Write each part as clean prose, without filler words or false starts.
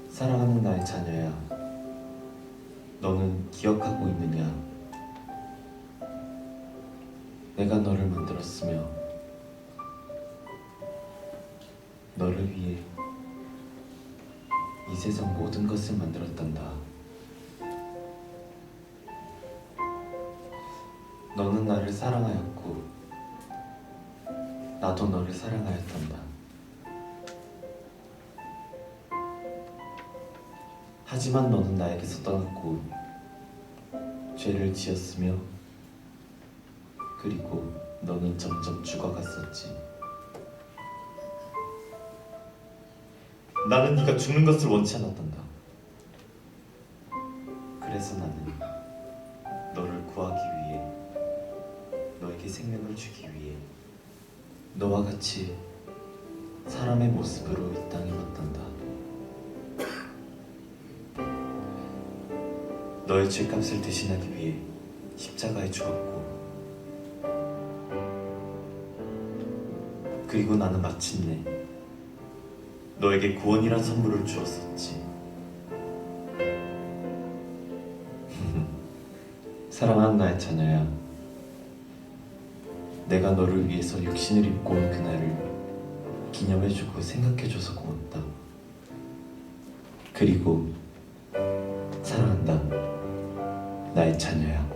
사랑하는 나의 자녀야, 너는 기억하고 있느냐? 내가 너를 만들었으며 너를 위해 이 세상 모든 것을 만들었단다. 너는 나를 사랑하였고 나도 너를 사랑하였단다. 하지만 너는 나에게서 떠났고 죄를 지었으며 그리고 너는 점점 죽어갔었지. 나는 네가 죽는 것을 원치 않았단다. 그래서 나는 너를 구하기 위해, 너에게 생명을 주기 위해 너와 같이 사람의 모습으로 이 땅에 왔단다. 너의 죄값을 대신하기 위해 십자가에 죽었고, 그리고 나는 마침내 너에게 구원이란 선물을 주었었지. 사랑하는 나의 자녀야, 내가 너를 위해서 육신을 입고 온 그날을 기념해주고 생각해줘서 고맙다. 그리고 사랑한다, 나의 자녀야.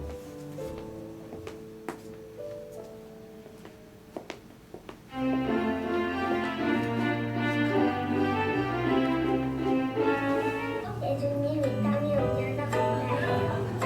예수님 이 땅에 오셔서 감사해요.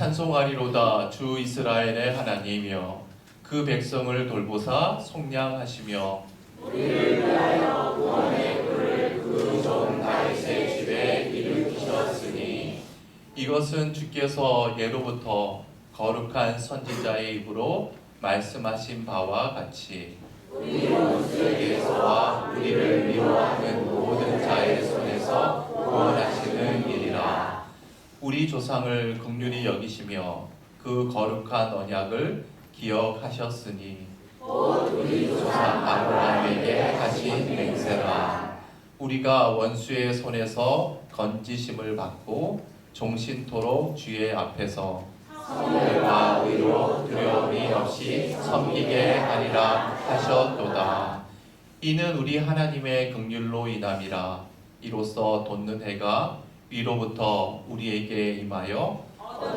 찬송하리로다 주 이스라엘의 하나님이여 그 백성을 돌보사 속량하시며 우리를 위하여 구원의 꿀을 그 종 다윗의 집에 일으키셨으니 이것은 주께서 예로부터 거룩한 선지자의 입으로 말씀하신 바와 같이 우리 원수에게서와 우리를 미워하는 모든 자의 손에서 구원하시는 일이라. 우리 조상을 긍휼히 여기시며 그 거룩한 언약을 기억하셨으니 우리 조상 아브라함에게 하신 맹세라. 우리가 원수의 손에서 건지심을 받고 종신토록 주의 앞에서 성결과 의로 두려움이 없이 섬기게 하리라 하셨도다. 이는 우리 하나님의 긍휼로 인함이라. 이로써 돋는 해가 위로부터 우리에게 임하여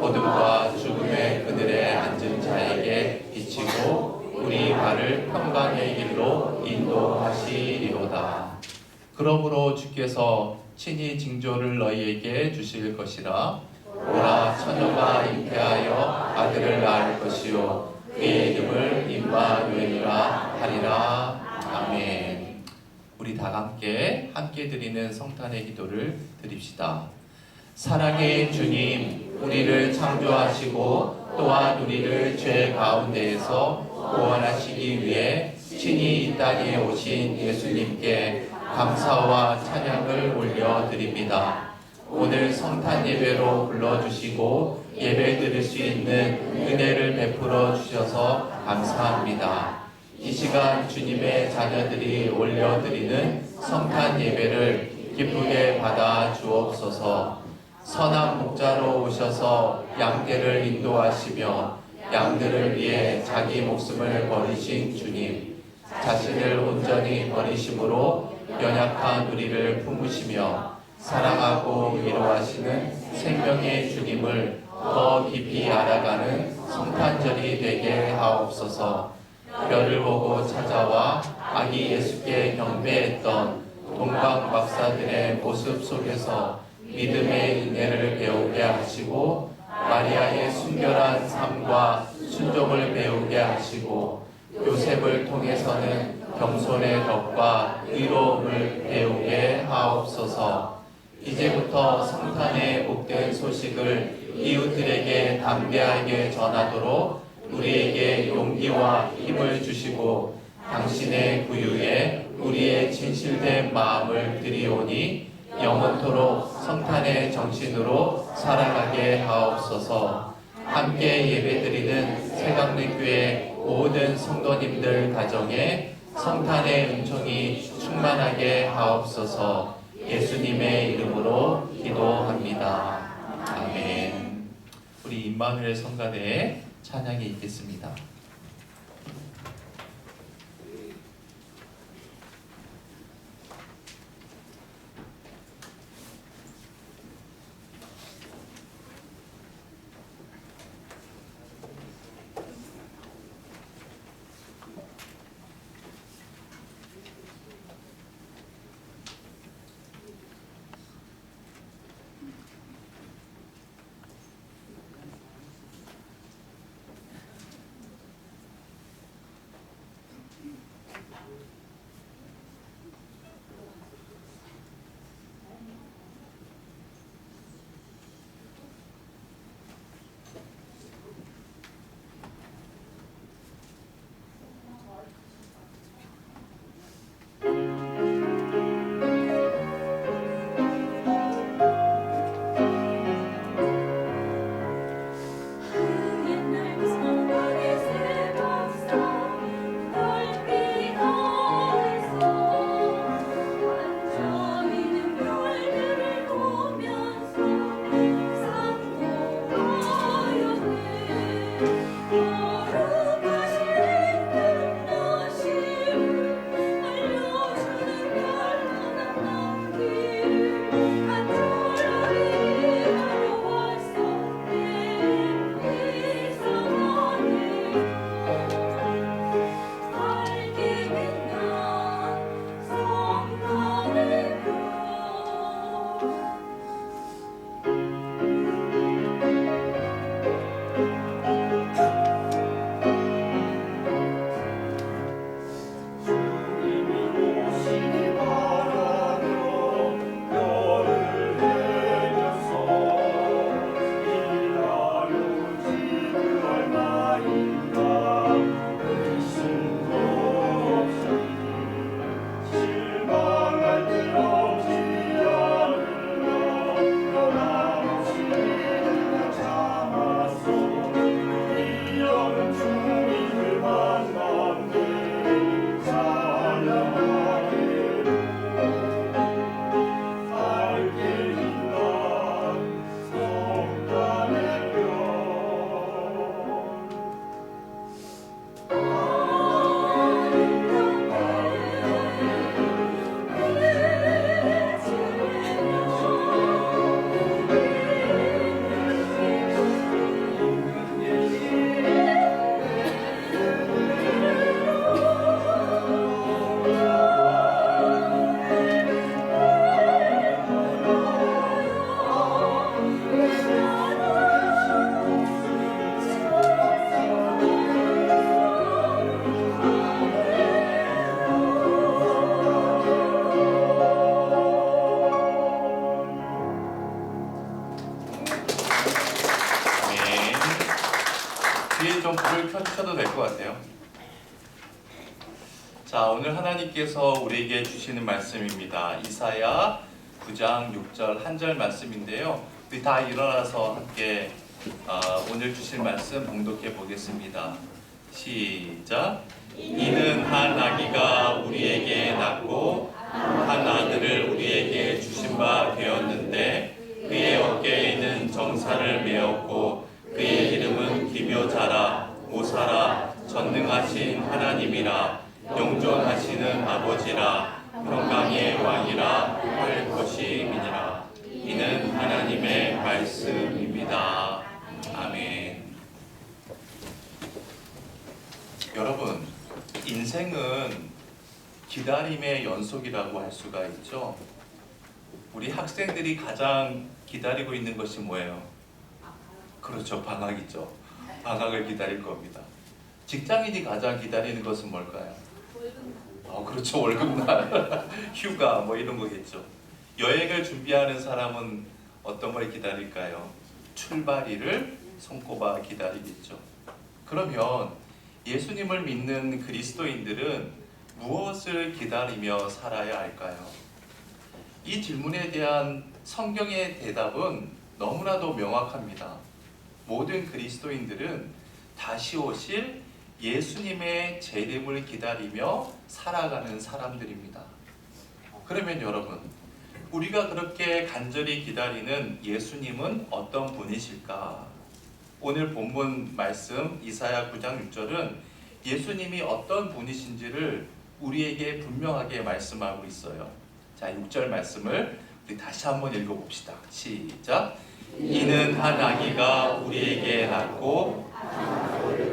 어둠과 죽음의 그늘에 앉은 자에게 비치고 우리 발을 평강의 길로 인도하시리로다. 그러므로 주께서 친히 징조를 너희에게 주실 것이라. 보라, 처녀가 잉태하여 아들을 낳을 것이요 그의 이름을 임마누엘이라 하리라. 아멘. 우리 다 함께 드리는 성탄의 기도를 드립시다. 사랑의 주님, 우리를 창조하시고 또한 우리를 죄 가운데에서 구원하시기 위해 친히 이 땅에 오신 예수님께 감사와 찬양을 올려드립니다. 오늘 성탄 예배로 불러주시고 예배 드릴 수 있는 은혜를 베풀어 주셔서 감사합니다. 이 시간 주님의 자녀들이 올려드리는 성탄 예배를 기쁘게 받아 주옵소서. 선한 목자로 오셔서 양떼를 인도하시며 양들을 위해 자기 목숨을 버리신 주님, 자신을 온전히 버리심으로 연약한 우리를 품으시며 사랑하고 위로하시는 생명의 주님을 더 깊이 알아가는 성탄절이 되게 하옵소서. 별을 보고 찾아와 아기 예수께 경배했던 동방 박사들의 모습 속에서 믿음의 은혜를 배우게 하시고 마리아의 순결한 삶과 순종을 배우게 하시고 요셉을 통해서는 겸손의 덕과 의로움을 배우게 하옵소서. 이제부터 성탄의 복된 소식을 이웃들에게 담대하게 전하도록 우리에게 용기와 힘을 주시고 당신의 구유에 우리의 진실된 마음을 드리오니 영원토록 성탄의 정신으로 살아가게 하옵소서. 함께 예배드리는 새강림교회 모든 성도님들 가정에 성탄의 은총이 충만하게 하옵소서. 예수님의 이름으로 기도합니다. 아멘. 우리 임마누엘 성가대의 찬양이 있겠습니다. 여러분들이 좀 불을 켜주셔도 될 것 같아요. 자, 오늘 하나님께서 우리에게 주시는 말씀입니다. 이사야 9장 6절 한 절 말씀인데요. 우리 다 일어나서 함께 오늘 주실 말씀 봉독해 보겠습니다. 시작. 이는 한 아기가 우리에게 낳고 한 아들을 우리에게 주신 바 되었는데 그의 어깨에는 정사를 메었고 그의 이름은 기묘자라 모사라 전능하신 하나님이라 영존하시는 아버지라 평강의 왕이라 할 것이니라. 이는 하나님의 말씀입니다. 아멘. 여러분, 인생은 기다림의 연속이라고 할 수가 있죠. 우리 학생들이 가장 기다리고 있는 것이 뭐예요? 그렇죠, 방학이죠. 방학을 기다릴 겁니다. 직장인이 가장 기다리는 것은 뭘까요? 그렇죠, 월급날, 휴가 뭐 이런 거겠죠. 여행을 준비하는 사람은 어떤 걸 기다릴까요? 출발일을 손꼽아 기다리겠죠. 그러면 예수님을 믿는 그리스도인들은 무엇을 기다리며 살아야 할까요? 이 질문에 대한 성경의 대답은 너무나도 명확합니다. 모든 그리스도인들은 다시 오실 예수님의 재림을 기다리며 살아가는 사람들입니다. 그러면 여러분, 우리가 그렇게 간절히 기다리는 예수님은 어떤 분이실까? 오늘 본문 말씀 이사야 9장 6절은 예수님이 어떤 분이신지를 우리에게 분명하게 말씀하고 있어요. 자, 6절 말씀을 우리 다시 한번 읽어봅시다. 시작. 이는 한 아기가 우리에게 낳고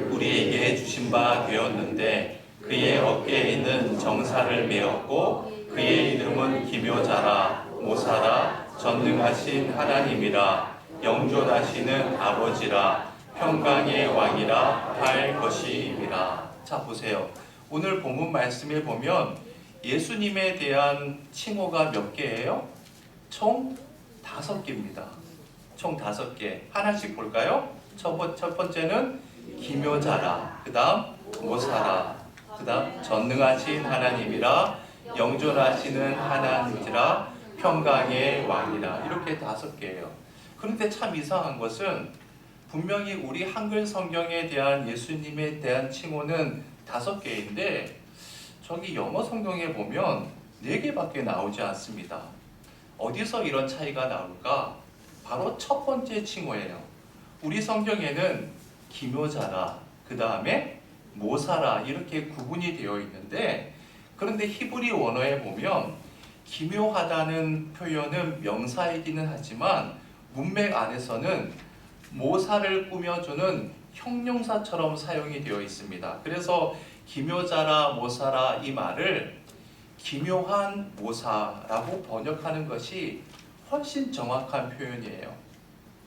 우리에게 주신 바 되었는데 그의 어깨에는 정사를 메었고 그의 이름은 기묘자라 모사라 전능하신 하나님이라 영존하시는 아버지라 평강의 왕이라 할 것이니라. 자, 보세요. 오늘 본문 말씀에 보면 예수님에 대한 칭호가 몇 개예요? 총 5개입니다. 총 5개. 하나씩 볼까요? 첫 번째는 기묘자라, 그 다음 모사라, 그 다음 전능하신 하나님이라 영존하시는 하나님이라 평강의 왕이라. 이렇게 5개예요. 그런데 참 이상한 것은 분명히 우리 한글 성경에 대한 예수님에 대한 칭호는 5개인데 저기 영어 성경에 보면 4개밖에 나오지 않습니다. 어디서 이런 차이가 나올까? 바로 첫 번째 칭호예요. 우리 성경에는 기묘자라, 그 다음에 모사라 이렇게 구분이 되어 있는데 그런데 히브리 원어에 보면 기묘하다는 표현은 명사이기는 하지만 문맥 안에서는 모사를 꾸며주는 형용사처럼 사용이 되어 있습니다. 그래서 기묘자라 모사라 이 말을 기묘한 모사라고 번역하는 것이 훨씬 정확한 표현이에요.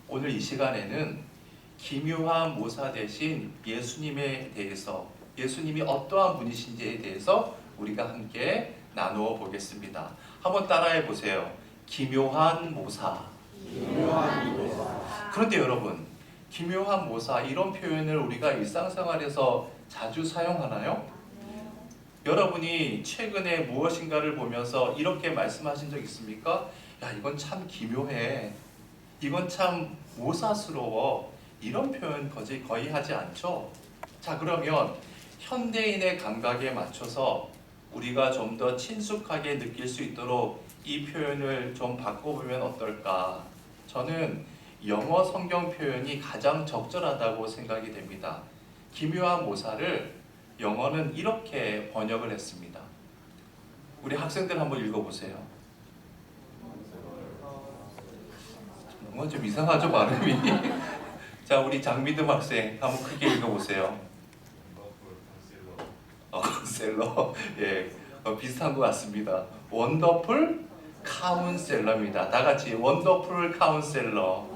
오늘 이 시간에는 기묘한 모사 대신 예수님에 대해서, 예수님이 어떠한 분이신지에 대해서 우리가 함께 나누어 보겠습니다. 한번 따라해 보세요. 기묘한 모사. 기묘한 모사. 그런데 여러분, 기묘한 모사 이런 표현을 우리가 일상생활에서 자주 사용하나요? 여러분이 최근에 무엇인가를 보면서 이렇게 말씀하신 적 있습니까? 야, 이건 참 기묘해. 이건 참 모사스러워. 이런 표현 거의 하지 않죠? 자, 그러면 현대인의 감각에 맞춰서 우리가 좀 더 친숙하게 느낄 수 있도록 이 표현을 좀 바꿔보면 어떨까? 저는 영어 성경 표현이 가장 적절하다고 생각이 됩니다. 기묘한 모사를 영어는 이렇게 번역을 했습니다. 우리 학생들 한번 읽어보세요. 뭔가 좀 이상하죠, 발음이? 자, 우리 장미듬 학생 한번 크게 읽어보세요. 셀러. 예, 비슷한 것 같습니다. 원더풀 카운셀러입니다. 다 같이 원더풀 카운셀러.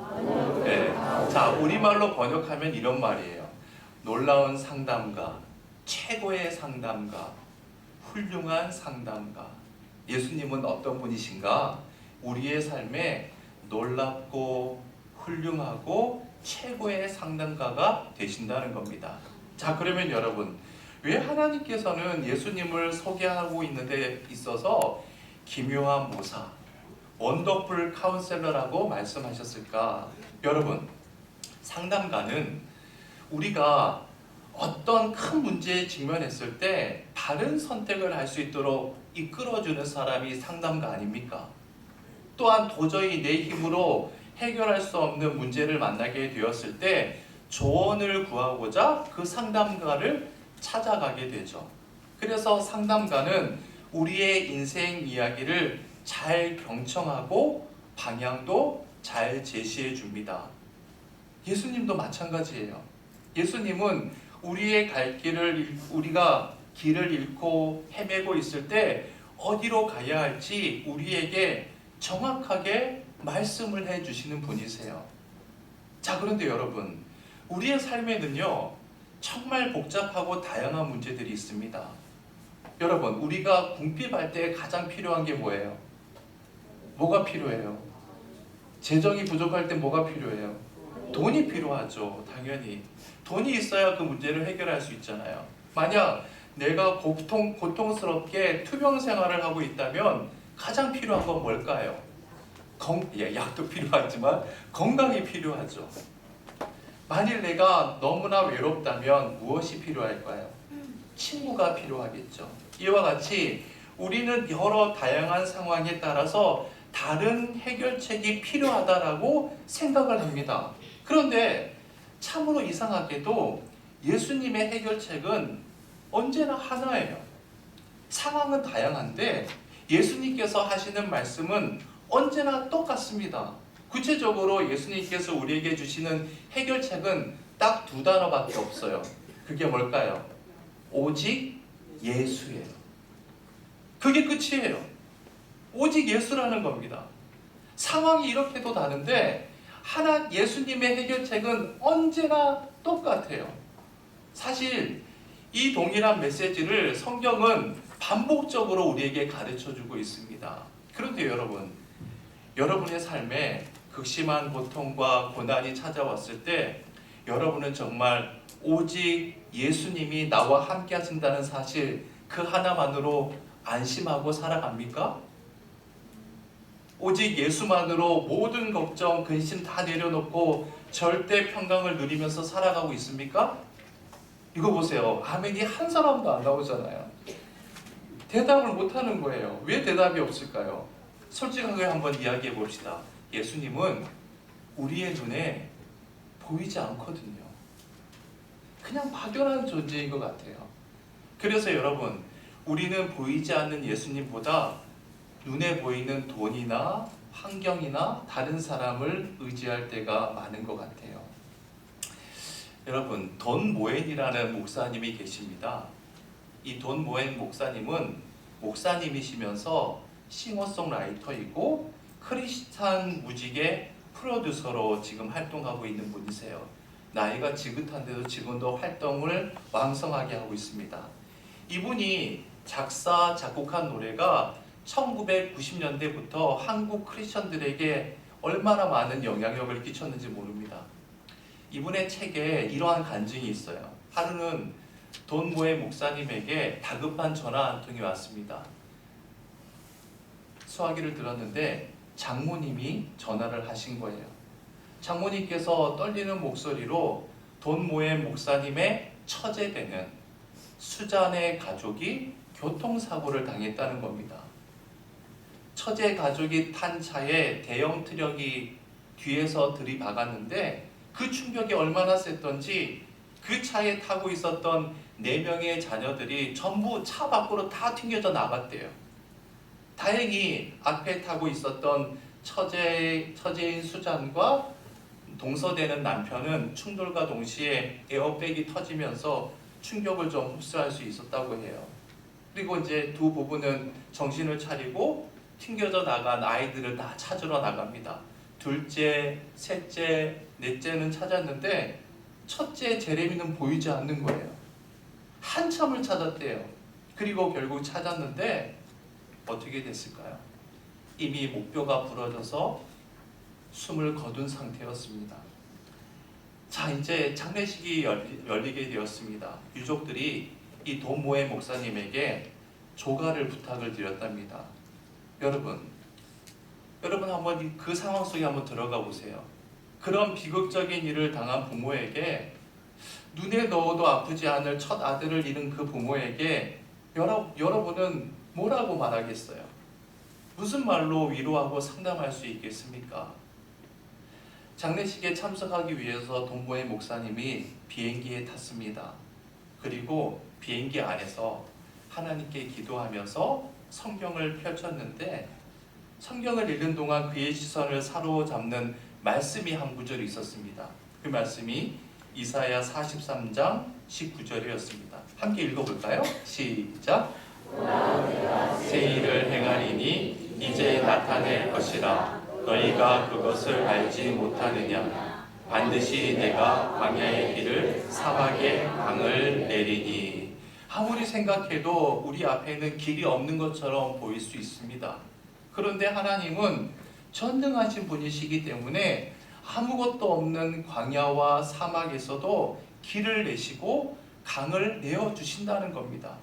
예. 자, 우리말로 번역하면 이런 말이에요. 놀라운 상담가, 최고의 상담가, 훌륭한 상담가. 예수님은 어떤 분이신가? 우리의 삶에 놀랍고 훌륭하고 최고의 상담가가 되신다는 겁니다. 자, 그러면 여러분, 왜 하나님께서는 예수님을 소개하고 있는 데 있어서 기묘한 모사, 원더풀 카운셀러라고 말씀하셨을까? 여러분, 상담가는 우리가 어떤 큰 문제에 직면했을 때 바른 선택을 할 수 있도록 이끌어주는 사람이 상담가 아닙니까? 또한 도저히 내 힘으로 해결할 수 없는 문제를 만나게 되었을 때 조언을 구하고자 그 상담가를 찾아가게 되죠. 그래서 상담가는 우리의 인생 이야기를 잘 경청하고 방향도 잘 제시해 줍니다. 예수님도 마찬가지예요. 예수님은 우리의 갈 길을, 우리가 길을 잃고 헤매고 있을 때 어디로 가야 할지 우리에게 정확하게 말씀을 해 주시는 분이세요. 자, 그런데 여러분, 우리의 삶에는요, 정말 복잡하고 다양한 문제들이 있습니다. 여러분, 우리가 궁핍할 때 가장 필요한 게 뭐예요? 뭐가 필요해요? 재정이 부족할 때 뭐가 필요해요? 돈이 필요하죠. 당연히 돈이 있어야 그 문제를 해결할 수 있잖아요. 만약 내가 고통스럽게 투병 생활을 하고 있다면 가장 필요한 건 뭘까요? 약도 필요하지만 건강이 필요하죠. 만일 내가 너무나 외롭다면 무엇이 필요할까요? 친구가 필요하겠죠. 이와 같이 우리는 여러 다양한 상황에 따라서 다른 해결책이 필요하다라고 생각을 합니다. 그런데 참으로 이상하게도 예수님의 해결책은 언제나 하나예요. 상황은 다양한데 예수님께서 하시는 말씀은 언제나 똑같습니다. 구체적으로 예수님께서 우리에게 주시는 해결책은 딱 두 단어밖에 없어요. 그게 뭘까요? 오직 예수예요. 그게 끝이에요. 오직 예수라는 겁니다. 상황이 이렇게도 다른데 예수님의 해결책은 언제나 똑같아요. 사실 이 동일한 메시지를 성경은 반복적으로 우리에게 가르쳐주고 있습니다. 그런데 여러분의 삶에 극심한 고통과 고난이 찾아왔을 때 여러분은 정말 오직 예수님이 나와 함께 하신다는 사실 그 하나만으로 안심하고 살아갑니까? 오직 예수만으로 모든 걱정, 근심 다 내려놓고 절대 평강을 누리면서 살아가고 있습니까? 이거 보세요. 아멘이 한 사람도 안 나오잖아요. 대답을 못하는 거예요. 왜 대답이 없을까요? 솔직하게 한번 이야기해 봅시다. 예수님은 우리의 눈에 보이지 않거든요. 그냥 막연한 존재인 것 같아요. 그래서 여러분, 우리는 보이지 않는 예수님보다 눈에 보이는 돈이나 환경이나 다른 사람을 의지할 때가 많은 것 같아요. 여러분, 돈 모엔이라는 목사님이 계십니다. 이 돈 모엔 목사님은 목사님이시면서 싱어송라이터이고 크리스찬 무직의 프로듀서로 지금 활동하고 있는 분이세요. 나이가 지긋한데도 지금도 활동을 왕성하게 하고 있습니다. 이분이 작사, 작곡한 노래가 1990년대부터 한국 크리스천들에게 얼마나 많은 영향력을 끼쳤는지 모릅니다. 이분의 책에 이러한 간증이 있어요. 하루는 돈 모의 목사님에게 다급한 전화 한 통이 왔습니다. 수화기를 들었는데 장모님이 전화를 하신 거예요. 장모님께서 떨리는 목소리로 돈 모의 목사님의 처제되는 수잔의 가족이 교통사고를 당했다는 겁니다. 처제 가족이 탄 차에 대형 트럭이 뒤에서 들이박았는데 그 충격이 얼마나 셌던지 그 차에 타고 있었던 4명의 자녀들이 전부 차 밖으로 다 튕겨져 나갔대요. 다행히 앞에 타고 있었던 처제인 수잔과 동서되는 남편은 충돌과 동시에 에어백이 터지면서 충격을 좀 흡수할 수 있었다고 해요. 그리고 이제 두 부부는 정신을 차리고 튕겨져 나간 아이들을 다 찾으러 나갑니다. 둘째, 셋째, 넷째는 찾았는데 첫째 제레미는 보이지 않는 거예요. 한참을 찾았대요. 그리고 결국 찾았는데 어떻게 됐을까요? 이미 목뼈가 부러져서 숨을 거둔 상태였습니다. 자, 이제 장례식이 열리게 되었습니다. 유족들이 이 도모의 목사님에게 조가를 부탁을 드렸답니다. 여러분 한번 그 상황 속에 한번 들어가 보세요. 그런 비극적인 일을 당한 부모에게, 눈에 넣어도 아프지 않을 첫 아들을 잃은 그 부모에게 여러분은 뭐라고 말하겠어요? 무슨 말로 위로하고 상담할 수 있겠습니까? 장례식에 참석하기 위해서 동모의 목사님이 비행기에 탔습니다. 그리고 비행기 안에서 하나님께 기도하면서 성경을 펼쳤는데, 성경을 읽는 동안 그의 시선을 사로잡는 말씀이 한 구절이 있었습니다. 그 말씀이 이사야 43장 19절이었습니다. 함께 읽어볼까요? 시작. 새 일을 행하리니 이제 나타낼 것이라. 너희가 그것을 알지 못하느냐. 반드시 내가 광야의 길을 사막의 강을 내리니. 아무리 생각해도 우리 앞에는 길이 없는 것처럼 보일 수 있습니다. 그런데 하나님은 전능하신 분이시기 때문에 아무것도 없는 광야와 사막에서도 길을 내시고 강을 내어주신다는 겁니다.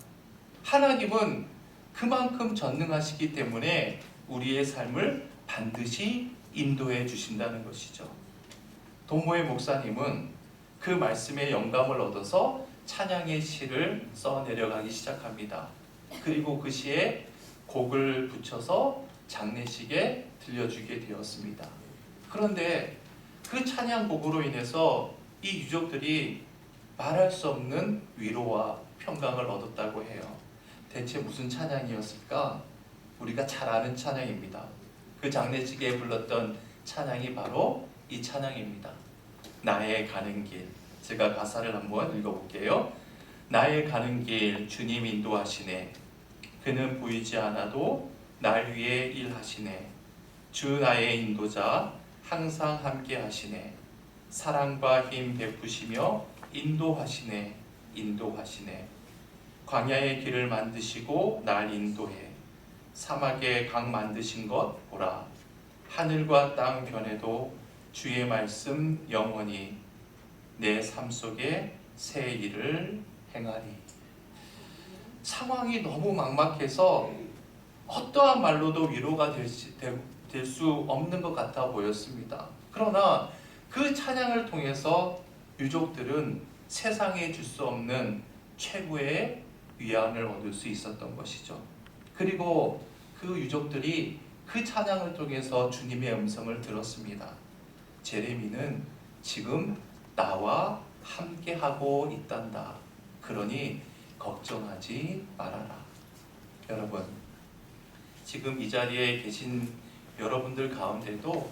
하나님은 그만큼 전능하시기 때문에 우리의 삶을 반드시 인도해 주신다는 것이죠. 도모의 목사님은 그 말씀에 영감을 얻어서 찬양의 시를 써 내려가기 시작합니다. 그리고 그 시에 곡을 붙여서 장례식에 들려주게 되었습니다. 그런데 그 찬양곡으로 인해서 이 유족들이 말할 수 없는 위로와 평강을 얻었다고 해요. 대체 무슨 찬양이었을까? 우리가 잘 아는 찬양입니다. 그 장례식에 불렀던 찬양이 바로 이 찬양입니다. 나의 가는 길. 제가 가사를 한번 읽어볼게요. 나의 가는 길 주님 인도하시네. 그는 보이지 않아도 날 위해 일하시네. 주 나의 인도자 항상 함께 하시네. 사랑과 힘 베푸시며 인도하시네. 인도하시네. 광야의 길을 만드시고 날 인도해. 사막에 강 만드신 것 보라. 하늘과 땅 변해도 주의 말씀 영원히 내 삶 속에 새 일을 행하리. 상황이 너무 막막해서 어떠한 말로도 위로가 될 수 없는 것 같아 보였습니다. 그러나 그 찬양을 통해서 유족들은 세상에 줄 수 없는 최고의 위안을 얻을 수 있었던 것이죠. 그리고 그 유족들이 그 찬양을 통해서 주님의 음성을 들었습니다. 제레미는 지금 나와 함께하고 있단다. 그러니 걱정하지 말아라. 여러분, 지금 이 자리에 계신 여러분들 가운데도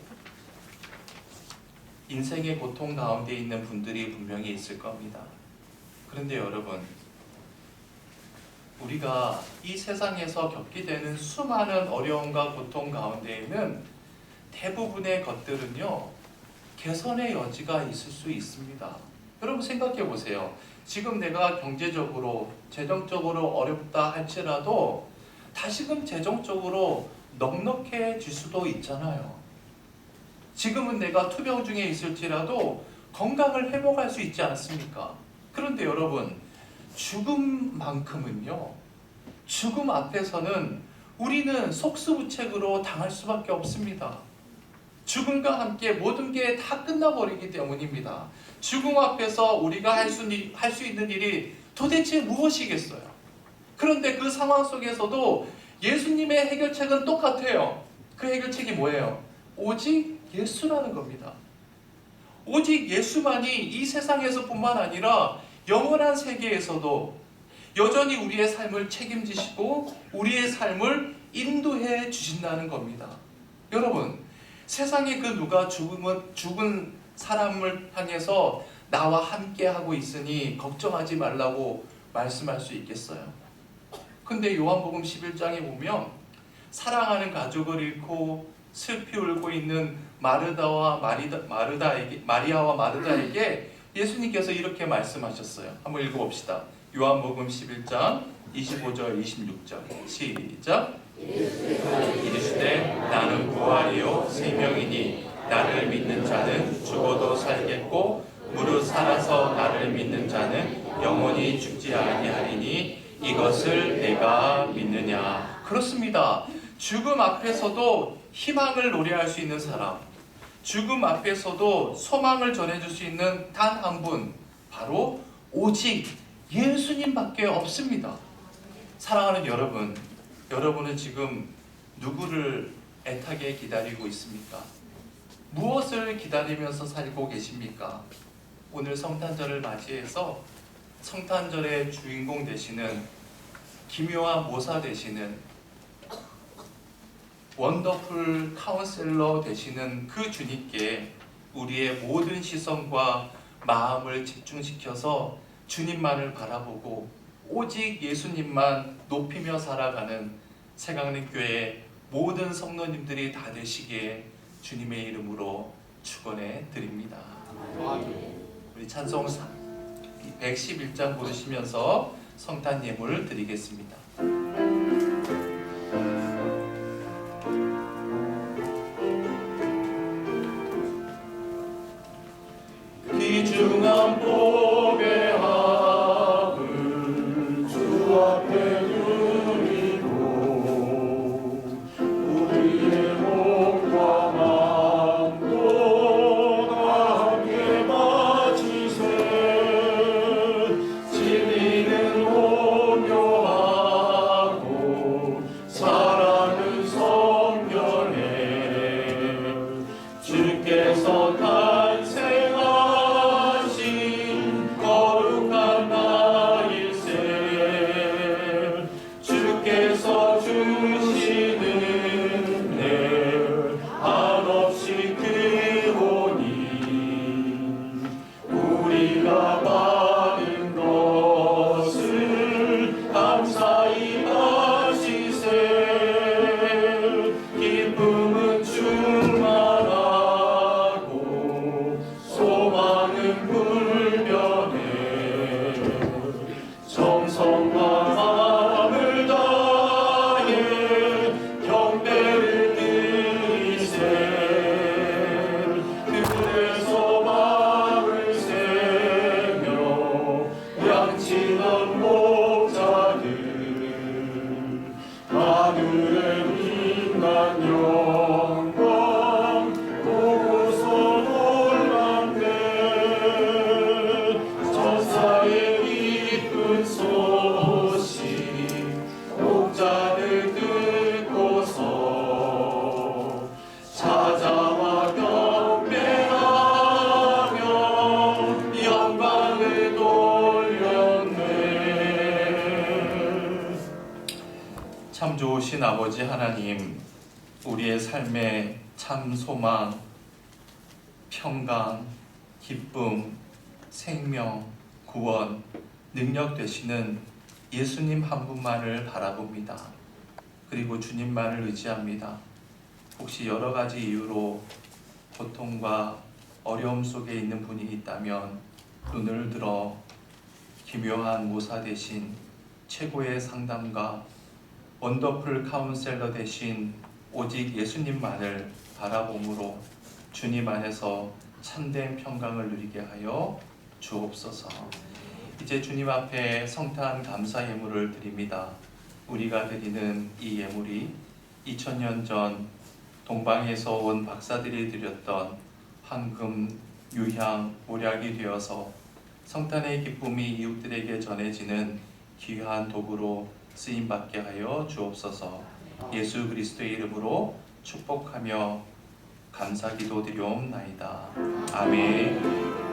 인생의 고통 가운데 있는 분들이 분명히 있을 겁니다. 그런데 여러분, 우리가 이 세상에서 겪게 되는 수많은 어려움과 고통 가운데에는 대부분의 것들은요, 개선의 여지가 있을 수 있습니다. 여러분 생각해 보세요. 지금 내가 경제적으로, 재정적으로 어렵다 할지라도 다시금 재정적으로 넉넉해질 수도 있잖아요. 지금은 내가 투병 중에 있을지라도 건강을 회복할 수 있지 않습니까? 그런데 여러분, 죽음만큼은요, 죽음 앞에서는 우리는 속수무책으로 당할 수밖에 없습니다. 죽음과 함께 모든 게 다 끝나버리기 때문입니다. 죽음 앞에서 우리가 할 수 있는 일이 도대체 무엇이겠어요? 그런데 그 상황 속에서도 예수님의 해결책은 똑같아요. 그 해결책이 뭐예요? 오직 예수라는 겁니다. 오직 예수만이 이 세상에서뿐만 아니라 영원한 세계에서도 여전히 우리의 삶을 책임지시고 우리의 삶을 인도해 주신다는 겁니다. 여러분, 세상에 그 누가 죽은 사람을 향해서 나와 함께 하고 있으니 걱정하지 말라고 말씀할 수 있겠어요? 근데 요한복음 11장에 보면 사랑하는 가족을 잃고 슬피 울고 있는 마리아와 마르다에게 예수님께서 이렇게 말씀하셨어요. 한번 읽어봅시다. 요한복음 11장 25절 26절 시작. 이르시되 나는 부활이요 생명이니 나를 믿는 자는 죽어도 살겠고 무릇 살아서 나를 믿는 자는 영원히 죽지 아니하리니 이것을 내가 믿느냐. 그렇습니다. 죽음 앞에서도 희망을 노래할 수 있는 사람, 죽음 앞에서도 소망을 전해줄 수 있는 단 한 분, 바로 오직 예수님밖에 없습니다. 사랑하는 여러분, 여러분은 지금 누구를 애타게 기다리고 있습니까? 무엇을 기다리면서 살고 계십니까? 오늘 성탄절을 맞이해서 성탄절의 주인공 되시는, 기묘한 모사 되시는, 원더풀 카운셀러 되시는 그 주님께 우리의 모든 시선과 마음을 집중시켜서 주님만을 바라보고 오직 예수님만 높이며 살아가는 새강림교회 모든 성도님들이 다 되시기에 주님의 이름으로 축원해 드립니다. 우리 찬송 111장 부르시면서 성탄 예물 드리겠습니다. 귀중한 복의 합을 주 앞에 드리고 우리의 몸과 마음도 다 함께 바치세. 진리는 오묘하고 사랑은 성결해. 주께서 참 좋으신 아버지 하나님, 우리의 삶에 참 소망, 평강, 기쁨, 생명, 구원, 능력 되시는 예수님 한 분만을 바라봅니다. 그리고 주님만을 의지합니다. 혹시 여러 가지 이유로 고통과 어려움 속에 있는 분이 있다면 눈을 들어 기묘한 모사 되신 최고의 상담가, 원더풀 카운셀러 되신 오직 예수님만을 바라봄으로 주님 안에서 참된 평강을 누리게 하여 주옵소서. 이제 주님 앞에 성탄 감사 예물을 드립니다. 우리가 드리는 이 예물이 2000년 전 동방에서 온 박사들이 드렸던 황금, 유향, 몰약이 되어서 성탄의 기쁨이 이웃들에게 전해지는 귀한 도구로 쓰임받게 하여 주옵소서. 예수 그리스도의 이름으로 축복하며 감사 기도 드리옵나이다. 아멘.